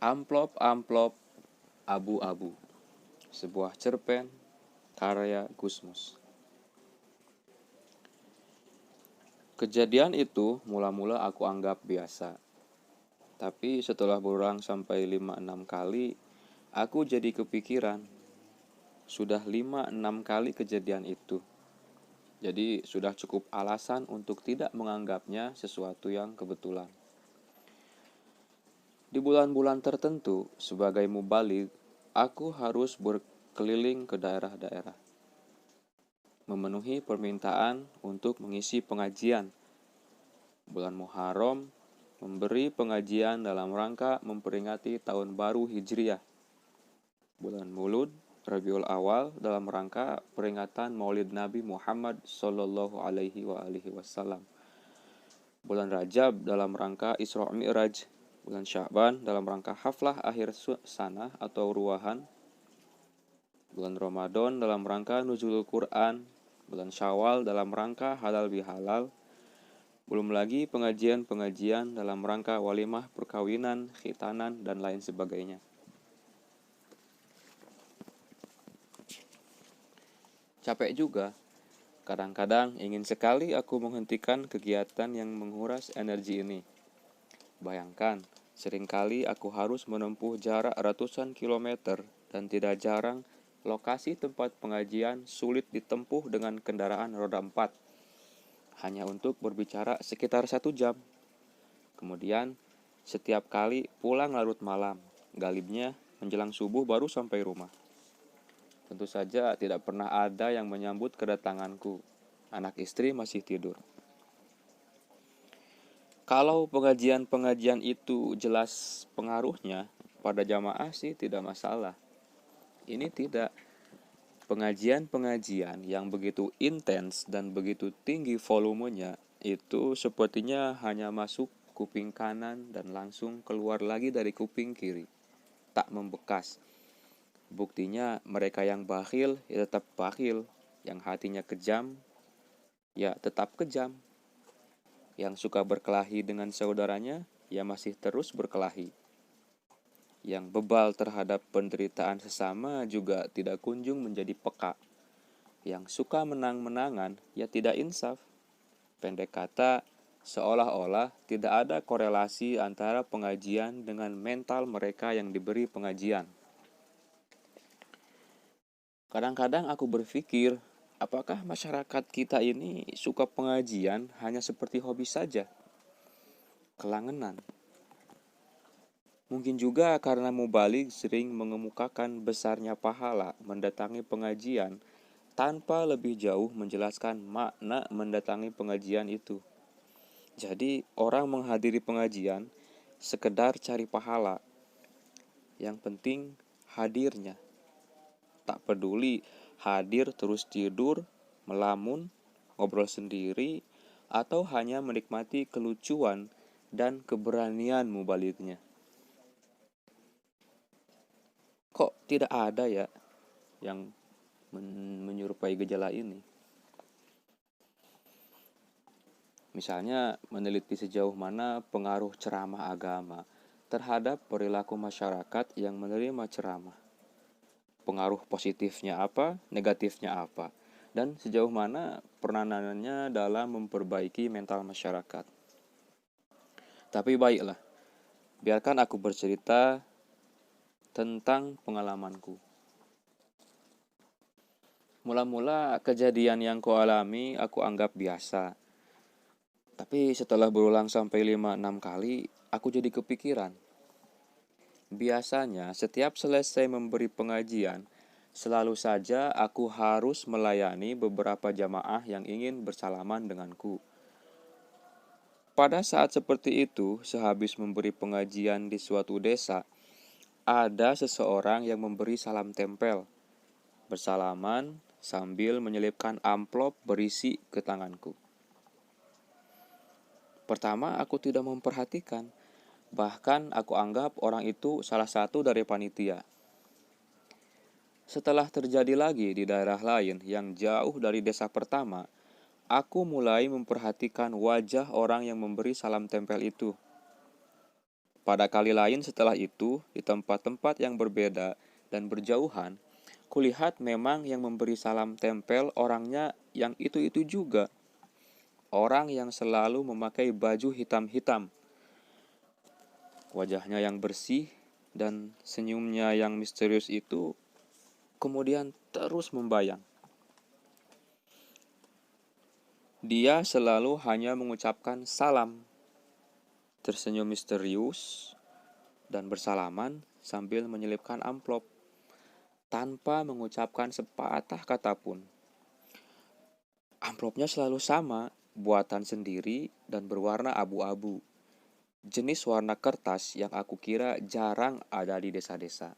Amplop-amplop abu-abu. Sebuah cerpen karya Gusmus. Kejadian itu mula-mula aku anggap biasa. Tapi setelah berulang sampai 5-6 kali, aku jadi kepikiran. Sudah 5-6 kali kejadian itu. Jadi sudah cukup alasan untuk tidak menganggapnya sesuatu yang kebetulan. Di bulan-bulan tertentu, sebagai mubaligh, aku harus berkeliling ke daerah-daerah, memenuhi permintaan untuk mengisi pengajian. Bulan Muharram, memberi pengajian dalam rangka memperingati tahun baru Hijriah. Bulan Mulud, Rabiul Awal, dalam rangka peringatan Maulid Nabi Muhammad Sallallahu Alaihi Wasallam. Bulan Rajab dalam rangka Isra Mi'raj. Bulan Sya'ban dalam rangka haflah akhir sanah atau ruahan. Bulan Ramadan dalam rangka nuzulul Quran. Bulan Syawal dalam rangka halal bihalal. Belum lagi pengajian-pengajian dalam rangka walimah perkawinan, khitanan, dan lain sebagainya. Capek juga. Kadang-kadang ingin sekali aku menghentikan kegiatan yang menguras energi ini. Bayangkan, seringkali aku harus menempuh jarak ratusan kilometer dan tidak jarang lokasi tempat pengajian sulit ditempuh dengan kendaraan roda 4. Hanya untuk berbicara sekitar 1 jam. Kemudian, setiap kali pulang larut malam, galibnya menjelang subuh baru sampai rumah. Tentu saja tidak pernah ada yang menyambut kedatanganku. Anak istri masih tidur. Kalau pengajian-pengajian itu jelas pengaruhnya pada jamaah sih tidak masalah. Ini tidak. Pengajian-pengajian yang begitu intens dan begitu tinggi volumenya itu sepertinya hanya masuk kuping kanan dan langsung keluar lagi dari kuping kiri. Tak membekas. Buktinya mereka yang bakhil ya tetap bakhil, yang hatinya kejam ya tetap kejam. Yang suka berkelahi dengan saudaranya ya masih terus berkelahi. Yang bebal terhadap penderitaan sesama juga tidak kunjung menjadi peka. Yang suka menang-menangan ya tidak insaf. Pendek kata, seolah-olah tidak ada korelasi antara pengajian dengan mental mereka yang diberi pengajian. Kadang-kadang aku berpikir, apakah masyarakat kita ini suka pengajian hanya seperti hobi saja? Kelangenan. Mungkin juga karena mubaligh sering mengemukakan besarnya pahala mendatangi pengajian tanpa lebih jauh menjelaskan makna mendatangi pengajian itu. Jadi orang menghadiri pengajian sekedar cari pahala. Yang penting hadirnya. Tak peduli hadir terus tidur, melamun, ngobrol sendiri, atau hanya menikmati kelucuan dan keberanian mubalighnya. Kok tidak ada ya yang menyerupai gejala ini? Misalnya meneliti sejauh mana pengaruh ceramah agama terhadap perilaku masyarakat yang menerima ceramah. Pengaruh positifnya apa, negatifnya apa, dan sejauh mana peranannya dalam memperbaiki mental masyarakat. Tapi baiklah, biarkan aku bercerita tentang pengalamanku. Mula-mula kejadian yang kualami aku anggap biasa. Tapi setelah berulang sampai 5-6 kali, aku jadi kepikiran. Biasanya setiap selesai memberi pengajian, selalu saja aku harus melayani beberapa jamaah yang ingin bersalaman denganku. Pada saat seperti itu, sehabis memberi pengajian di suatu desa, ada seseorang yang memberi salam tempel, bersalaman sambil menyelipkan amplop berisi ke tanganku. Pertama, aku tidak memperhatikan. Bahkan aku anggap orang itu salah satu dari panitia. Setelah terjadi lagi di daerah lain yang jauh dari desa pertama, aku mulai memperhatikan wajah orang yang memberi salam tempel itu. Pada kali lain setelah itu, di tempat-tempat yang berbeda dan berjauhan, kulihat memang yang memberi salam tempel orangnya yang itu-itu juga. Orang yang selalu memakai baju hitam-hitam, wajahnya yang bersih dan senyumnya yang misterius itu kemudian terus membayang. Dia selalu hanya mengucapkan salam, tersenyum misterius, dan bersalaman sambil menyelipkan amplop, tanpa mengucapkan sepatah kata pun. Amplopnya selalu sama, buatan sendiri dan berwarna abu-abu. Jenis warna kertas yang aku kira jarang ada di desa-desa.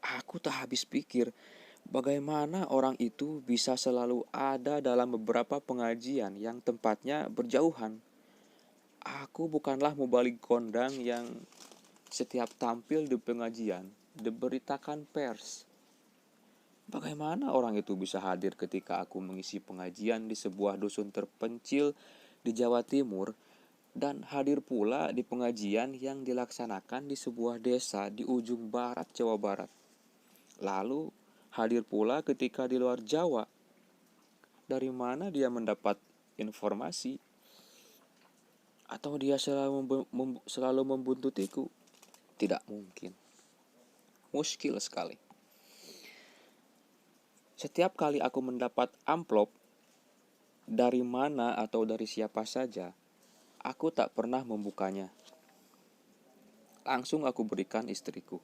Aku tak habis pikir, bagaimana orang itu bisa selalu ada dalam beberapa pengajian yang tempatnya berjauhan. Aku bukanlah mubalik kondang yang setiap tampil di pengajian diberitakan pers. Bagaimana orang itu bisa hadir ketika aku mengisi pengajian di sebuah dusun terpencil di Jawa Timur dan hadir pula di pengajian yang dilaksanakan di sebuah desa di ujung barat Jawa Barat. Lalu hadir pula ketika di luar Jawa. Dari mana dia mendapat informasi? Atau dia selalu membuntutiku? Tidak mungkin. Muskil sekali. Setiap kali aku mendapat amplop, dari mana atau dari siapa saja, aku tak pernah membukanya. Langsung aku berikan istriku.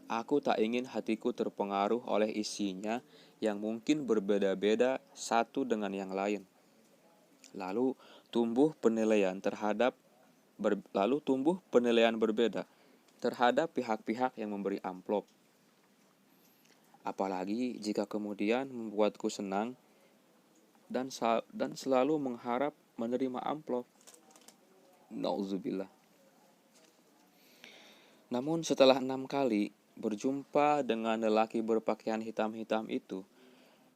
Aku tak ingin hatiku terpengaruh oleh isinya yang mungkin berbeda-beda satu dengan yang lain. Lalu tumbuh penilaian berbeda terhadap pihak-pihak yang memberi amplop. Apalagi jika kemudian membuatku senang dan selalu mengharap menerima amplop. Nauzubillah. Namun setelah 6 kali berjumpa dengan lelaki berpakaian hitam-hitam itu,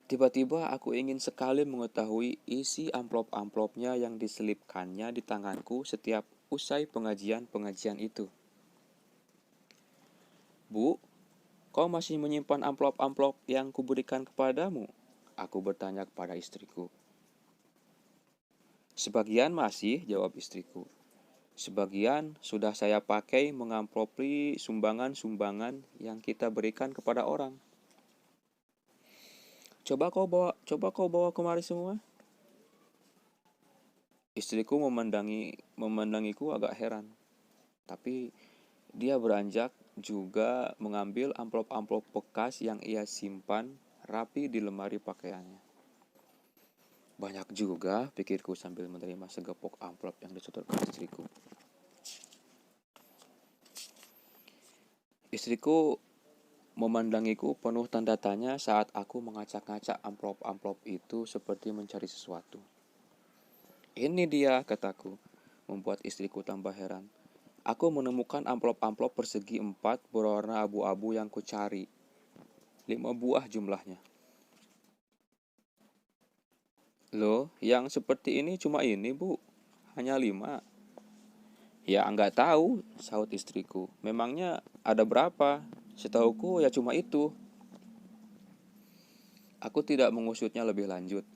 tiba-tiba aku ingin sekali mengetahui isi amplop-amplopnya yang diselipkannya di tanganku setiap usai pengajian-pengajian itu. Bu, kau masih menyimpan amplop-amplop yang kuberikan kepadamu? Aku bertanya kepada istriku. Sebagian masih, jawab istriku. Sebagian sudah saya pakai mengamplopi sumbangan-sumbangan yang kita berikan kepada orang. Coba kau bawa kemari semua. Istriku memandangiku agak heran. Tapi dia beranjak juga mengambil amplop-amplop bekas yang ia simpan rapi di lemari pakaiannya. Banyak juga, pikirku sambil menerima segepok amplop yang disodorkan istriku. Istriku memandangiku penuh tanda tanya saat aku mengacak-ngacak amplop-amplop itu seperti mencari sesuatu. Ini dia, kataku, membuat istriku tambah heran. Aku menemukan amplop-amplop persegi 4 berwarna abu-abu yang kucari. 5 buah jumlahnya. Loh, yang seperti ini cuma ini, Bu. Hanya 5. Ya, enggak tahu, sahut istriku. Memangnya ada berapa? Setahuku ya cuma itu. Aku tidak mengusutnya lebih lanjut.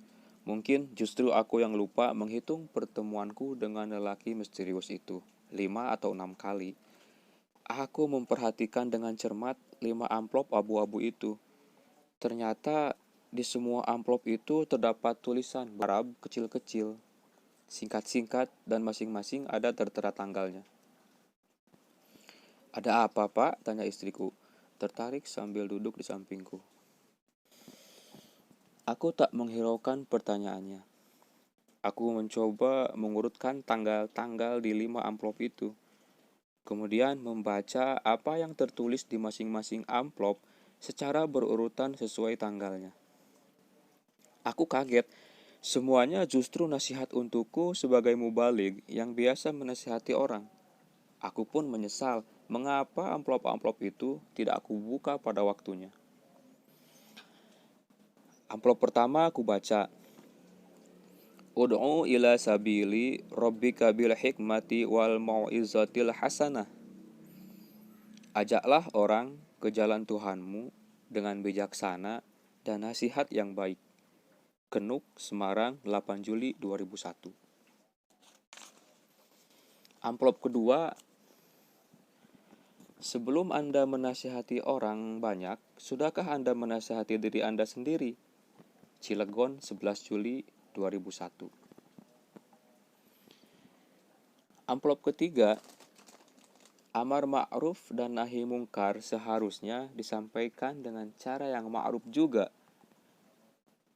Mungkin justru aku yang lupa menghitung pertemuanku dengan lelaki misterius itu. 5 atau 6 kali. Aku memperhatikan dengan cermat 5 amplop abu-abu itu. Ternyata di semua amplop itu terdapat tulisan Arab kecil-kecil, singkat-singkat, dan masing-masing ada tertera tanggalnya. Ada apa, Pak? Tanya istriku, tertarik sambil duduk di sampingku. Aku tak menghiraukan pertanyaannya. Aku mencoba mengurutkan tanggal-tanggal di 5 amplop itu. Kemudian membaca apa yang tertulis di masing-masing amplop secara berurutan sesuai tanggalnya. Aku kaget. Semuanya justru nasihat untukku sebagai mubalig yang biasa menasihati orang. Aku pun menyesal mengapa amplop-amplop itu tidak aku buka pada waktunya. Amplop pertama aku baca. Ud'u ila sabili rabbika bil hikmati wal mau'izatil hasanah. Ajaklah orang ke jalan Tuhanmu dengan bijaksana dan nasihat yang baik. Genuk, Semarang, 8 Juli 2001. Amplop kedua, sebelum Anda menasihati orang banyak, sudahkah Anda menasihati diri Anda sendiri? Cilegon, 11 Juli 2001. Amplop ketiga, amar ma'ruf dan nahi mungkar seharusnya disampaikan dengan cara yang ma'ruf juga.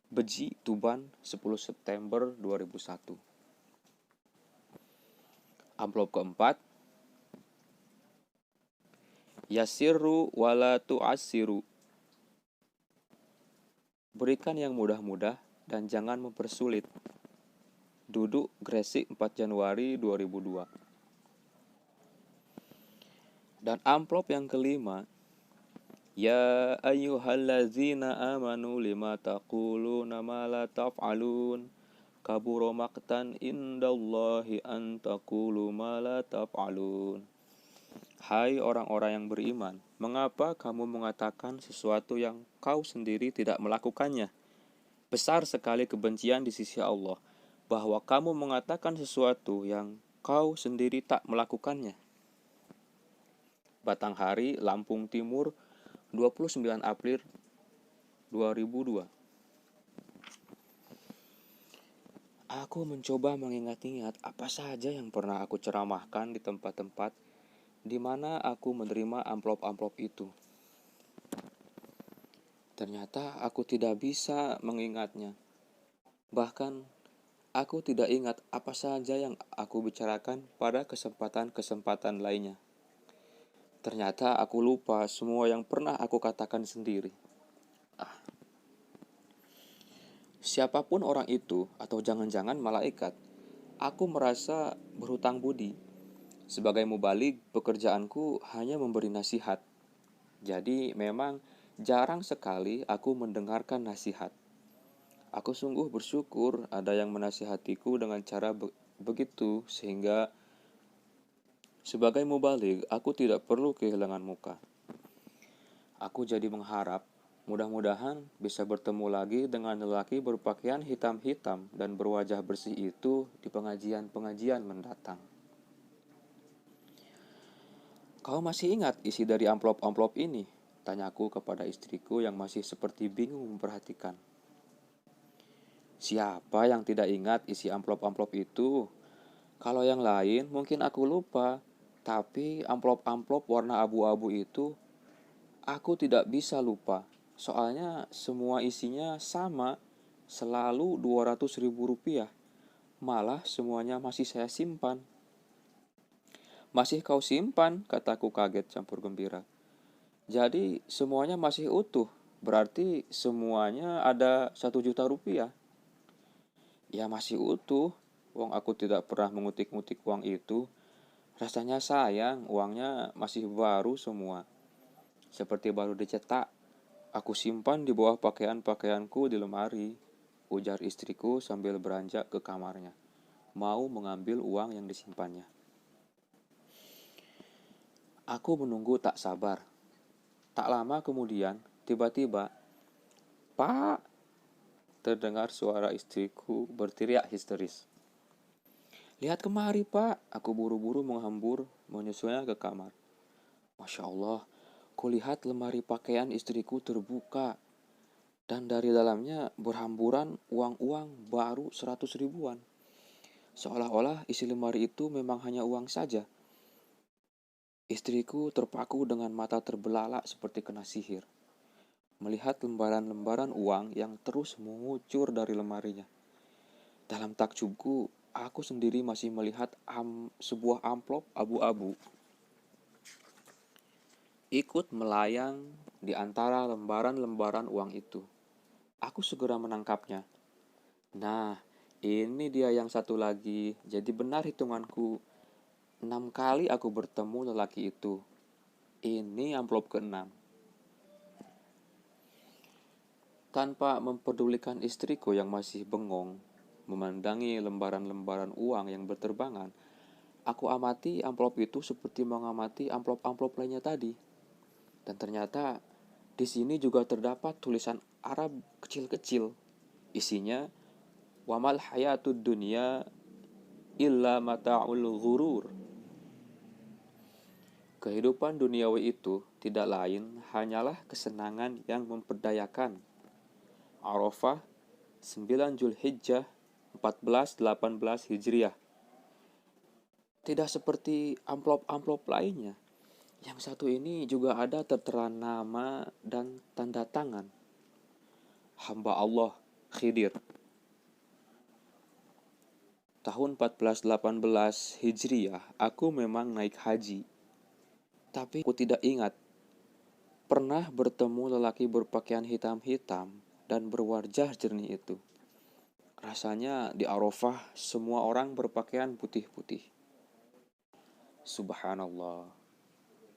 Beji, Tuban, 10 September 2001. Amplop keempat, yasirru wala tu'assiru. Berikan yang mudah-mudah dan jangan mempersulit. Duduk, Gresik, 4 Januari 2002. Dan amplop yang kelima, ya ayyuhallazina amanu lima taquluna ma la taf'alun kabura maqtan indallahi an taqulu ma la taf'alun. Hai orang-orang yang beriman, mengapa kamu mengatakan sesuatu yang kau sendiri tidak melakukannya? Besar sekali kebencian di sisi Allah bahwa kamu mengatakan sesuatu yang kau sendiri tak melakukannya. Batanghari, Lampung Timur, 29 April 2002. Aku mencoba mengingat-ingat apa saja yang pernah aku ceramahkan di tempat-tempat di mana aku menerima amplop-amplop itu. Ternyata aku tidak bisa mengingatnya. Bahkan aku tidak ingat apa saja yang aku bicarakan pada kesempatan-kesempatan lainnya. Ternyata aku lupa semua yang pernah aku katakan sendiri. Siapapun orang itu, atau jangan-jangan malaikat, aku merasa berhutang budi. Sebagai mubalik, pekerjaanku hanya memberi nasihat. Jadi memang jarang sekali aku mendengarkan nasihat. Aku sungguh bersyukur ada yang menasihatiku dengan cara begitu sehingga sebagai mubalik aku tidak perlu kehilangan muka. Aku jadi mengharap mudah-mudahan bisa bertemu lagi dengan lelaki berpakaian hitam-hitam dan berwajah bersih itu di pengajian-pengajian mendatang. Kau masih ingat isi dari amplop-amplop ini? Tanyaku kepada istriku yang masih seperti bingung memperhatikan. Siapa yang tidak ingat isi amplop-amplop itu? Kalau yang lain mungkin aku lupa, tapi amplop-amplop warna abu-abu itu aku tidak bisa lupa. Soalnya semua isinya sama, selalu 200.000 rupiah. Malah semuanya masih saya simpan. Masih kau simpan, kataku kaget campur gembira. Jadi semuanya masih utuh, berarti semuanya ada 1 juta rupiah. Ya masih utuh, wong aku tidak pernah mengutik-ngutik uang itu. Rasanya sayang, uangnya masih baru semua. Seperti baru dicetak, aku simpan di bawah pakaian-pakaianku di lemari, ujar istriku sambil beranjak ke kamarnya, mau mengambil uang yang disimpannya. Aku menunggu tak sabar. Tak lama kemudian, tiba-tiba, "Pak!" terdengar suara istriku berteriak histeris. "Lihat kemari, Pak!" Aku buru-buru menghambur menyusulnya ke kamar. Masya Allah, kulihat lemari pakaian istriku terbuka, dan dari dalamnya berhamburan uang-uang baru 100 ribuan. Seolah-olah isi lemari itu memang hanya uang saja. Istriku terpaku dengan mata terbelalak seperti kena sihir, melihat lembaran-lembaran uang yang terus mengucur dari lemarinya. Dalam takjubku, aku sendiri masih melihat sebuah amplop abu-abu ikut melayang di antara lembaran-lembaran uang itu. Aku segera menangkapnya. Nah, ini dia yang satu lagi. Jadi benar hitunganku. 6 kali aku bertemu lelaki itu. Ini amplop ke-6. Tanpa memperdulikan istriku yang masih bengong, Memandangi lembaran-lembaran uang yang berterbangan, aku amati amplop itu seperti mengamati amplop-amplop lainnya tadi. Dan ternyata di sini juga terdapat tulisan Arab kecil-kecil. Isinya, "Wamal hayatud dunya illa mata'ul ghurur." Kehidupan duniawi itu tidak lain hanyalah kesenangan yang memperdayakan. Arafah 9 Zulhijjah 1418 Hijriah. Tidak seperti amplop-amplop lainnya. Yang satu ini juga ada tertera nama dan tanda tangan. Hamba Allah Khidir. Tahun 1418 Hijriah, aku memang naik haji. Tapi aku tidak ingat pernah bertemu lelaki berpakaian hitam-hitam dan berwajah jernih itu. Rasanya di Arafah semua orang berpakaian putih-putih. Subhanallah.